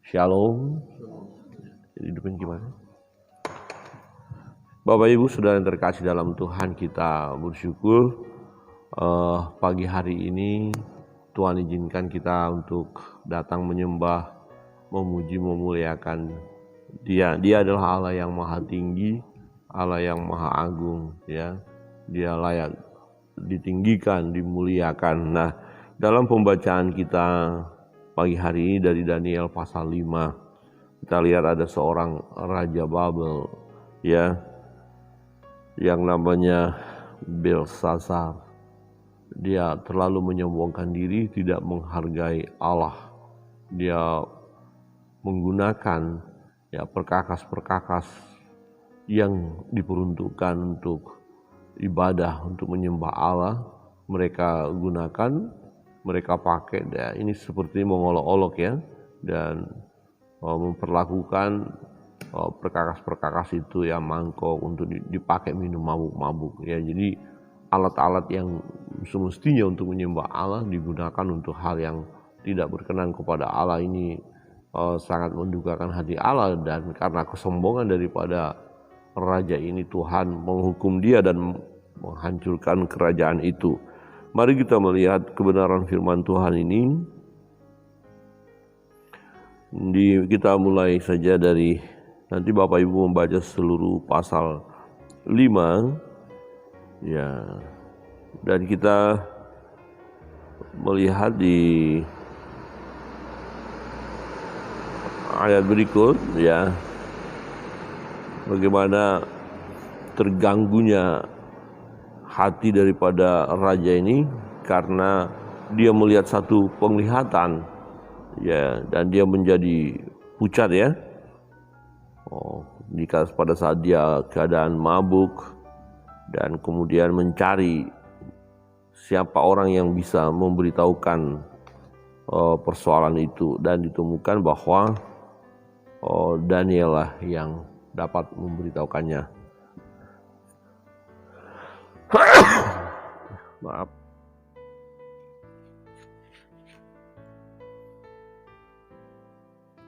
Shalom. Jadi hidupnya gimana? Bapak Ibu Saudara yang terkasih dalam Tuhan, kita bersyukur pagi hari ini Tuhan izinkan kita untuk datang menyembah, memuji, memuliakan Dia. Dia adalah Allah yang maha tinggi, Allah yang maha agung, ya. Dia layak ditinggikan, dimuliakan. Nah, dalam pembacaan kita pagi hari ini dari Daniel pasal 5, kita lihat ada seorang Raja Babel, ya, yang namanya Belshazzar. Dia terlalu menyombongkan diri, tidak menghargai Allah. Dia menggunakan perkakas-perkakas yang diperuntukkan untuk ibadah, untuk menyembah Allah. Mereka gunakan, mereka pakai, ini seperti mengolok-olok, ya, dan memperlakukan perkakas-perkakas itu ya, mangkok untuk dipakai minum mabuk-mabuk, ya. Jadi alat-alat yang semestinya untuk menyembah Allah digunakan untuk hal yang tidak berkenan kepada Allah. Ini sangat mendukakan hati Allah, dan karena kesombongan daripada raja ini, Tuhan menghukum dia dan menghancurkan kerajaan itu. Mari kita melihat kebenaran firman Tuhan ini. Kita mulai saja dari, nanti Bapak Ibu membaca seluruh pasal 5, ya, dan kita melihat di ayat berikut, ya, bagaimana terganggunya hati daripada raja ini karena dia melihat satu penglihatan, ya, dan dia menjadi pucat, ya. Pada saat dia keadaan mabuk, dan kemudian mencari siapa orang yang bisa memberitahukan persoalan itu, dan ditemukan bahwa Daniel lah yang dapat memberitahukannya. Maaf.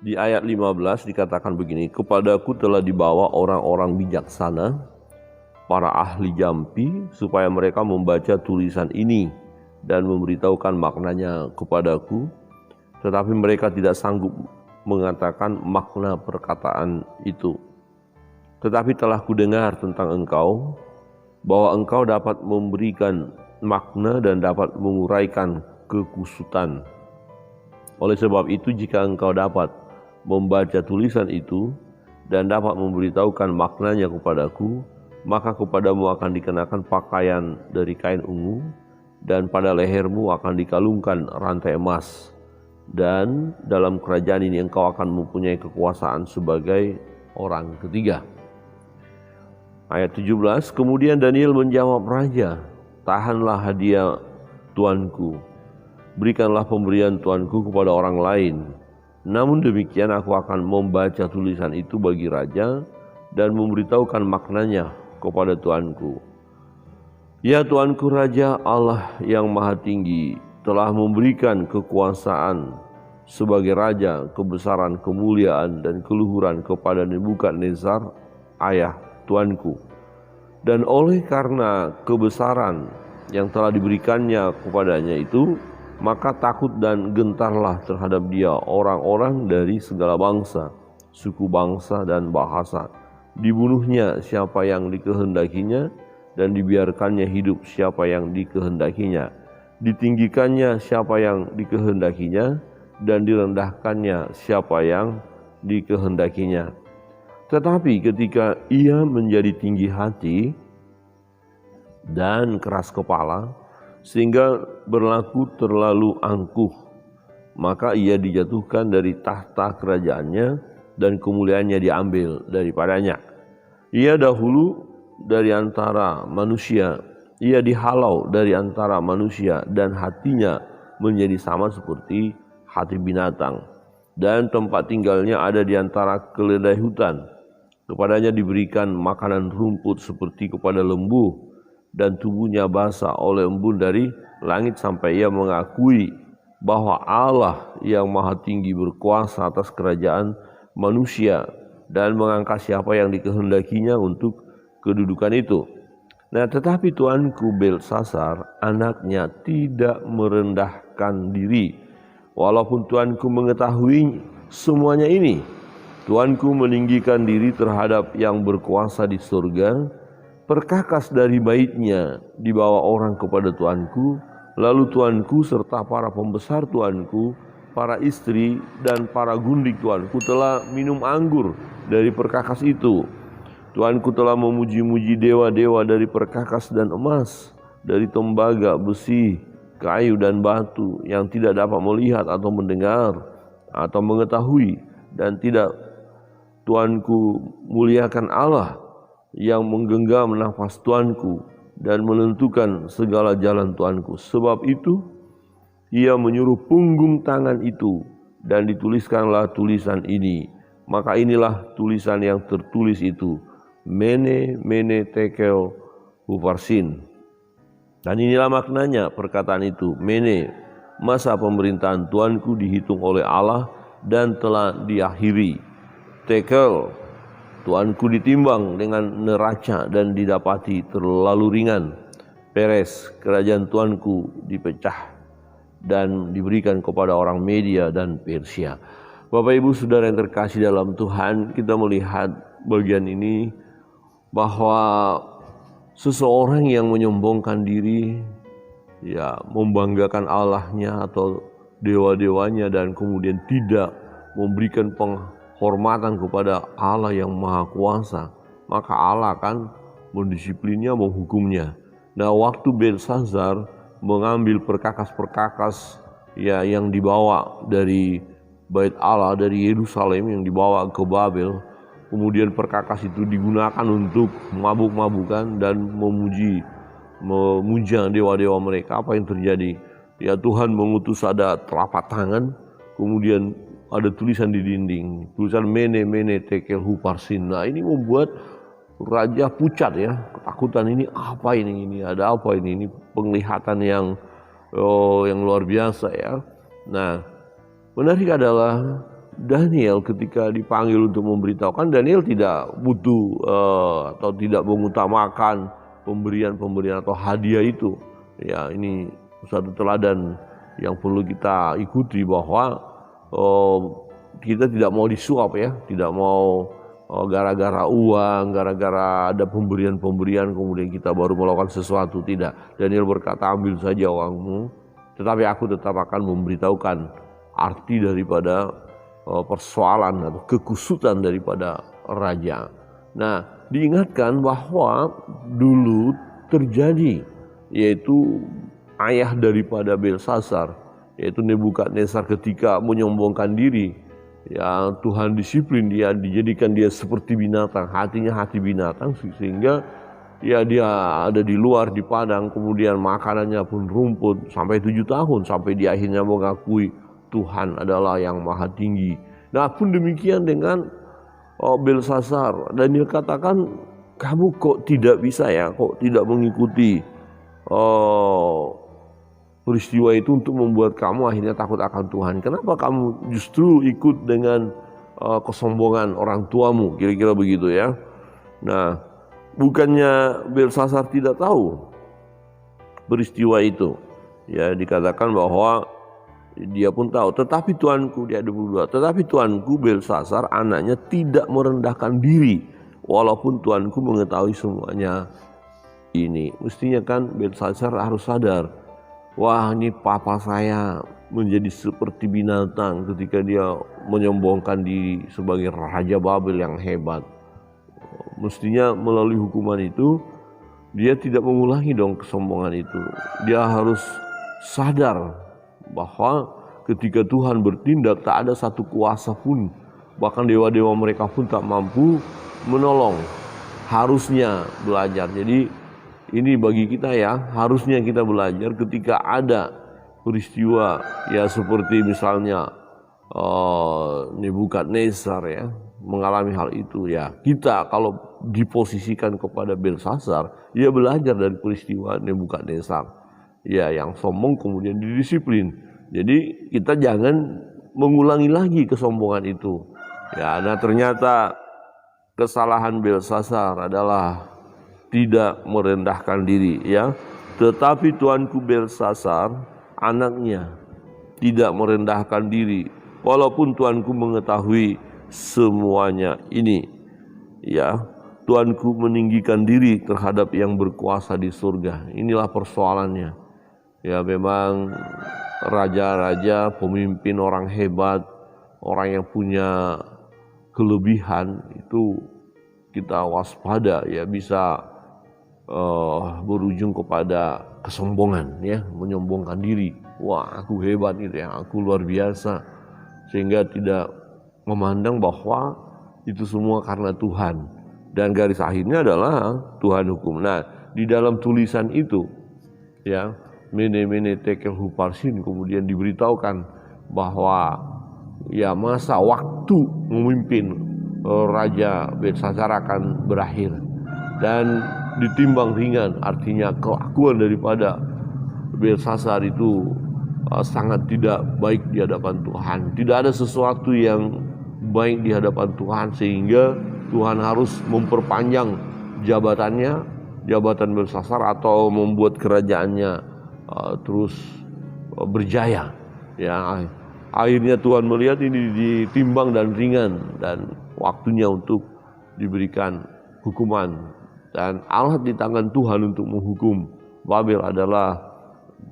Di ayat 15 dikatakan begini, "Kepadaku telah dibawa orang-orang bijaksana, para ahli jampi, supaya mereka membaca tulisan ini dan memberitahukan maknanya kepadaku, tetapi mereka tidak sanggup mengatakan makna perkataan itu. Tetapi telah kudengar tentang engkau, bahwa engkau dapat memberikan makna dan dapat menguraikan kekusutan. Oleh sebab itu, jika engkau dapat membaca tulisan itu dan dapat memberitahukan maknanya kepadaku, maka kepadamu akan dikenakan pakaian dari kain ungu, dan pada lehermu akan dikalungkan rantai emas, dan dalam kerajaan ini engkau akan mempunyai kekuasaan sebagai orang ketiga." Ayat 17, "Kemudian Daniel menjawab raja, tahanlah hadiah tuanku, berikanlah pemberian tuanku kepada orang lain. Namun demikian aku akan membaca tulisan itu bagi raja dan memberitahukan maknanya kepada tuanku. Ya tuanku raja, Allah yang maha tinggi telah memberikan kekuasaan sebagai raja, kebesaran, kemuliaan, dan keluhuran kepada Nebukadnezar, ayah tuanku. Dan oleh karena kebesaran yang telah diberikannya kepadanya itu, maka takut dan gentarlah terhadap dia orang-orang dari segala bangsa, suku bangsa, dan bahasa. Dibunuhnya siapa yang dikehendakinya, dan dibiarkannya hidup siapa yang dikehendakinya. Ditinggikannya siapa yang dikehendakinya, dan direndahkannya siapa yang dikehendakinya. Tetapi ketika ia menjadi tinggi hati dan keras kepala, sehingga berlaku terlalu angkuh, maka ia dijatuhkan dari tahta kerajaannya dan kemuliaannya diambil daripadanya. Ia dahulu dari antara manusia, ia dihalau dari antara manusia, dan hatinya menjadi sama seperti hati binatang, dan tempat tinggalnya ada di antara keledai hutan. Kepadanya diberikan makanan rumput seperti kepada lembu, dan tubuhnya basah oleh embun dari langit, sampai ia mengakui bahwa Allah yang maha tinggi berkuasa atas kerajaan manusia dan mengangkat siapa yang dikehendakinya untuk kedudukan itu. Nah, tetapi tuanku Belsasar, anaknya, tidak merendahkan diri. Walaupun tuanku mengetahui semuanya ini, tuanku meninggikan diri terhadap yang berkuasa di surga, perkakas dari baitnya dibawa orang kepada tuanku, lalu tuanku serta para pembesar tuanku, para istri dan para gundik tuanku telah minum anggur dari perkakas itu. Tuanku telah memuji-muji dewa-dewa dari perkakas dan emas, dari tembaga, besi, kayu dan batu yang tidak dapat melihat atau mendengar atau mengetahui, dan tidak tuanku muliakan Allah yang menggenggam nafas tuanku dan menentukan segala jalan tuanku. Sebab itu ia menyuruh punggung tangan itu dan dituliskanlah tulisan ini. Maka inilah tulisan yang tertulis itu, Mene Mene Tekel Upharsin. Dan inilah maknanya perkataan itu, Mene, masa pemerintahan tuanku dihitung oleh Allah dan telah diakhiri. Tekel, tuanku ditimbang dengan neraca dan didapati terlalu ringan. Peres, kerajaan tuanku dipecah dan diberikan kepada orang Media dan Persia. Bapak Ibu Saudara yang terkasih dalam Tuhan, kita melihat bagian ini bahwa seseorang yang menyombongkan diri, ya, membanggakan Allahnya atau dewa-dewanya dan kemudian tidak memberikan penghormatan kepada Allah yang Maha Kuasa, maka Allah akan mendisiplinnya, menghukumnya. Nah, waktu Belsasar mengambil perkakas-perkakas ya yang dibawa dari Bait Allah, dari Yerusalem yang dibawa ke Babel, kemudian perkakas itu digunakan untuk mabuk-mabukan dan memuja dewa-dewa mereka. Apa yang terjadi? Ya, Tuhan mengutus ada telapak tangan, kemudian ada tulisan di dinding, tulisan Mene Mene Tekel Upharsin. Nah, ini membuat raja pucat ya, ketakutan. Ini apa ini ada apa ini penglihatan yang luar biasa ya. Nah, menarik adalah Daniel ketika dipanggil untuk memberitahukan, Daniel tidak butuh atau tidak mengutamakan pemberian atau hadiah itu. Ya, ini satu teladan yang perlu kita ikuti, bahwa kita tidak mau disuap ya, tidak mau gara-gara uang, gara-gara ada pemberian kemudian kita baru melakukan sesuatu. Tidak. Daniel berkata, ambil saja uangmu, tetapi aku tetap akan memberitahukan arti daripada persoalan atau kekusutan daripada raja. Nah, diingatkan bahwa dulu terjadi, yaitu ayah daripada Belsasar, yaitu Nebukadnezar, ketika menyombongkan diri, ya Tuhan disiplin dia, dijadikan dia seperti binatang, hatinya hati binatang, sehingga ya dia ada di luar di padang, kemudian makanannya pun rumput sampai 7 tahun, sampai dia akhirnya mengakui Tuhan adalah yang maha tinggi. Nah, pun demikian dengan Belsasar. Daniel katakan, kamu kok tidak bisa ya, kok tidak mengikuti peristiwa itu untuk membuat kamu akhirnya takut akan Tuhan. Kenapa kamu justru ikut dengan kesombongan orang tuamu, kira-kira begitu ya. Nah, bukannya Belsasar tidak tahu peristiwa itu, ya dikatakan bahwa dia pun tahu. Tetapi tuanku, di ayat 22, tetapi tuanku Belsasar anaknya tidak merendahkan diri, walaupun tuanku mengetahui semuanya ini. Mestinya kan Belsasar harus sadar, wah, ini papa saya menjadi seperti binatang ketika dia menyombongkan diri sebagai Raja Babel yang hebat. Mestinya melalui hukuman itu dia tidak mengulangi dong kesombongan itu. Dia harus sadar bahwa ketika Tuhan bertindak, tak ada satu kuasa pun, bahkan dewa-dewa mereka pun tak mampu menolong. Harusnya belajar. Jadi ini bagi kita ya, harusnya kita belajar ketika ada peristiwa ya seperti misalnya Nebukadnezar ya mengalami hal itu, ya kita kalau diposisikan kepada Belsasar, ya belajar dari peristiwa Nebukadnezar ya yang sombong kemudian didisiplin. Jadi kita jangan mengulangi lagi kesombongan itu. Ya, nah ternyata kesalahan Belsasar adalah tidak merendahkan diri, ya. Tetapi tuanku Belsasar, anaknya, tidak merendahkan diri, walaupun tuanku mengetahui semuanya ini, ya. Tuanku meninggikan diri terhadap yang berkuasa di surga. Inilah persoalannya. Ya, memang raja-raja, pemimpin, orang hebat, orang yang punya kelebihan itu kita waspada, ya, bisa berujung kepada kesombongan, ya, menyombongkan diri. Wah, aku hebat gitu ya, aku luar biasa, sehingga tidak memandang bahwa itu semua karena Tuhan, dan garis akhirnya adalah Tuhan hukum. Nah, di dalam tulisan itu, ya, Mene Tekel Huparsin kemudian diberitahukan bahwa ya masa waktu memimpin Raja Belsasar akan berakhir dan ditimbang ringan, artinya kelakuan daripada Belsasar itu sangat tidak baik di hadapan Tuhan. Tidak ada sesuatu yang baik di hadapan Tuhan sehingga Tuhan harus memperpanjang jabatan Belsasar atau membuat kerajaannya terus berjaya. Ya, akhirnya Tuhan melihat ini ditimbang dan ringan dan waktunya untuk diberikan hukuman, dan alat di tangan Tuhan untuk menghukum Babel adalah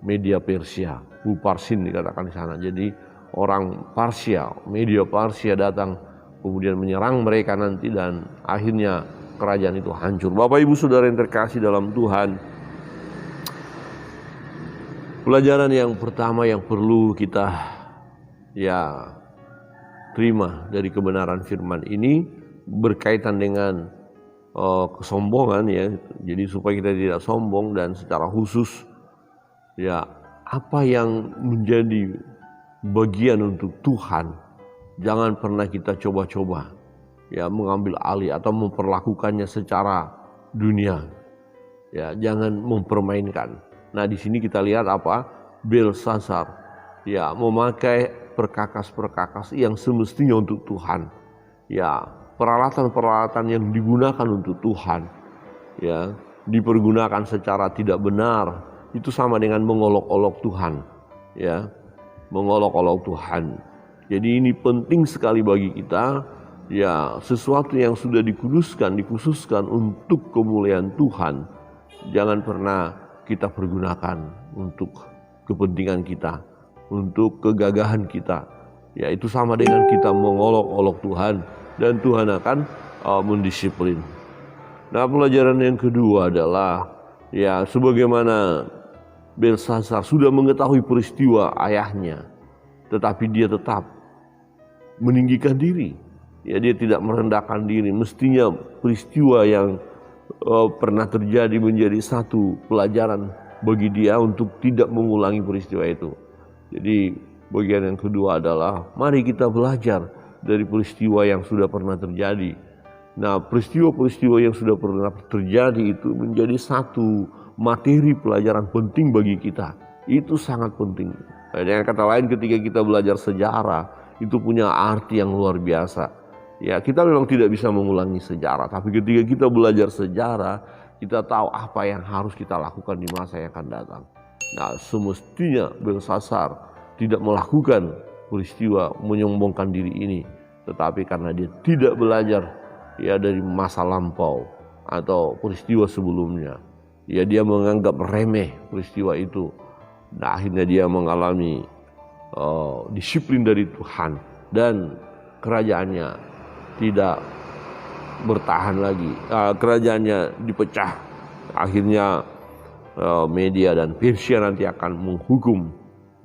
media Persia, Huparsin dikatakan di sana. Jadi orang Parsia, media Parsia datang kemudian menyerang mereka nanti, dan akhirnya kerajaan itu hancur. Bapak Ibu Saudara yang terkasih dalam Tuhan, pelajaran yang pertama yang perlu kita terima dari kebenaran firman ini berkaitan dengan kesombongan, ya. Jadi supaya kita tidak sombong, dan secara khusus apa yang menjadi bagian untuk Tuhan jangan pernah kita coba-coba mengambil alih atau memperlakukannya secara dunia. Ya, jangan mempermainkan. Nah, di sini kita lihat apa? Belsasar memakai perkakas-perkakas yang semestinya untuk Tuhan. Ya, peralatan-peralatan yang digunakan untuk Tuhan dipergunakan secara tidak benar, itu sama dengan mengolok-olok Tuhan. Ya, mengolok-olok Tuhan. Jadi ini penting sekali bagi kita, sesuatu yang sudah dikhususkan untuk kemuliaan Tuhan, jangan pernah kita pergunakan untuk kepentingan kita, untuk kegagahan kita. Ya, itu sama dengan kita mengolok-olok Tuhan, dan Tuhan akan mendisiplin. Nah, pelajaran yang kedua adalah sebagaimana Belsasar sudah mengetahui peristiwa ayahnya, tetapi dia tetap meninggikan diri. Ya, dia tidak merendahkan diri. Mestinya peristiwa yang pernah terjadi menjadi satu pelajaran bagi dia untuk tidak mengulangi peristiwa itu. Jadi bagian yang kedua adalah mari kita belajar dari peristiwa yang sudah pernah terjadi. Nah, peristiwa-peristiwa yang sudah pernah terjadi itu menjadi satu materi pelajaran penting bagi kita. Itu sangat penting. Dengan kata lain, ketika kita belajar sejarah, itu punya arti yang luar biasa. Ya, kita memang tidak bisa mengulangi sejarah, tapi ketika kita belajar sejarah, kita tahu apa yang harus kita lakukan di masa yang akan datang. Nah, semestinya Belsasar tidak melakukan peristiwa menyombongkan diri ini, tetapi karena dia tidak belajar dari masa lampau atau peristiwa sebelumnya, dia menganggap remeh peristiwa itu. Nah, akhirnya dia mengalami disiplin dari Tuhan, dan kerajaannya tidak bertahan lagi. Kerajaannya dipecah. Akhirnya Media dan Persia nanti akan menghukum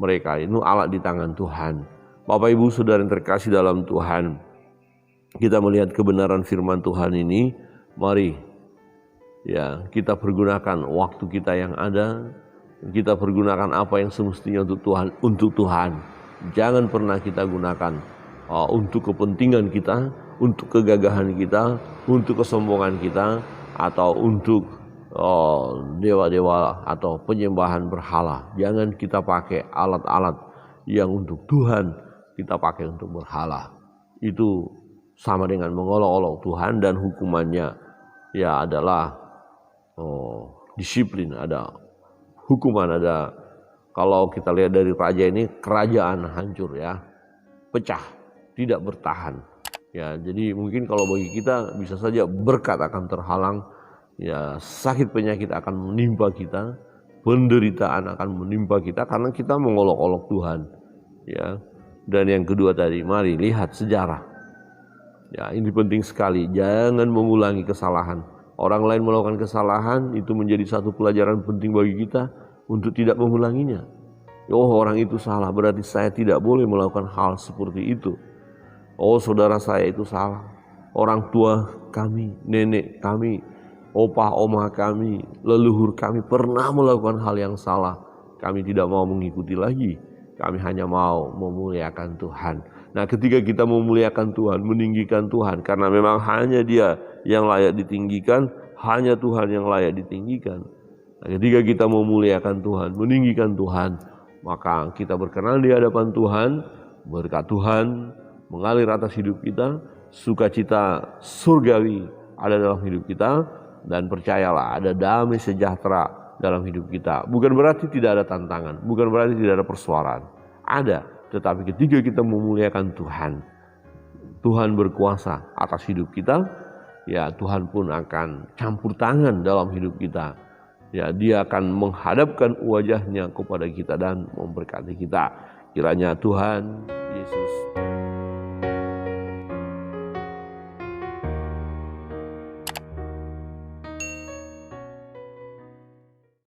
mereka. Itu alat di tangan Tuhan. Bapak Ibu Saudara yang terkasih dalam Tuhan, kita melihat kebenaran firman Tuhan ini. Mari kita pergunakan waktu kita yang ada. Kita pergunakan apa yang semestinya untuk Tuhan. Jangan pernah kita gunakan untuk kepentingan kita, untuk kegagahan kita, untuk kesombongan kita, atau untuk dewa-dewa atau penyembahan berhala. Jangan kita pakai alat-alat yang untuk Tuhan kita pakai untuk berhala. Itu sama dengan mengolok-olok Tuhan, dan hukumannya ya adalah disiplin, ada hukuman, ada. Kalau kita lihat dari raja ini, kerajaan hancur ya, pecah, tidak bertahan. Ya, jadi mungkin kalau bagi kita bisa saja berkat akan terhalang, ya sakit penyakit akan menimpa kita, penderitaan akan menimpa kita karena kita mengolok-olok Tuhan. Ya. Dan yang kedua tadi, mari lihat sejarah. Ya, ini penting sekali, jangan mengulangi kesalahan. Orang lain melakukan kesalahan, itu menjadi satu pelajaran penting bagi kita untuk tidak mengulanginya. Oh, orang itu salah, berarti saya tidak boleh melakukan hal seperti itu. Oh, saudara saya itu salah. Orang tua kami, nenek kami, opah oma kami, leluhur kami pernah melakukan hal yang salah. Kami tidak mau mengikuti lagi. Kami hanya mau memuliakan Tuhan. Nah, ketika kita memuliakan Tuhan, meninggikan Tuhan, karena memang hanya Dia yang layak ditinggikan, hanya Tuhan yang layak ditinggikan. Nah, ketika kita memuliakan Tuhan, meninggikan Tuhan, maka kita berkenan di hadapan Tuhan, berkat Tuhan mengalir atas hidup kita, sukacita surgawi ada dalam hidup kita, dan percayalah ada damai sejahtera dalam hidup kita. Bukan berarti tidak ada tantangan, bukan berarti tidak ada persoalan. Ada, tetapi ketika kita memuliakan Tuhan, Tuhan berkuasa atas hidup kita, ya Tuhan pun akan campur tangan dalam hidup kita. Ya, Dia akan menghadapkan wajahnya kepada kita dan memberkati kita. Kiranya Tuhan Yesus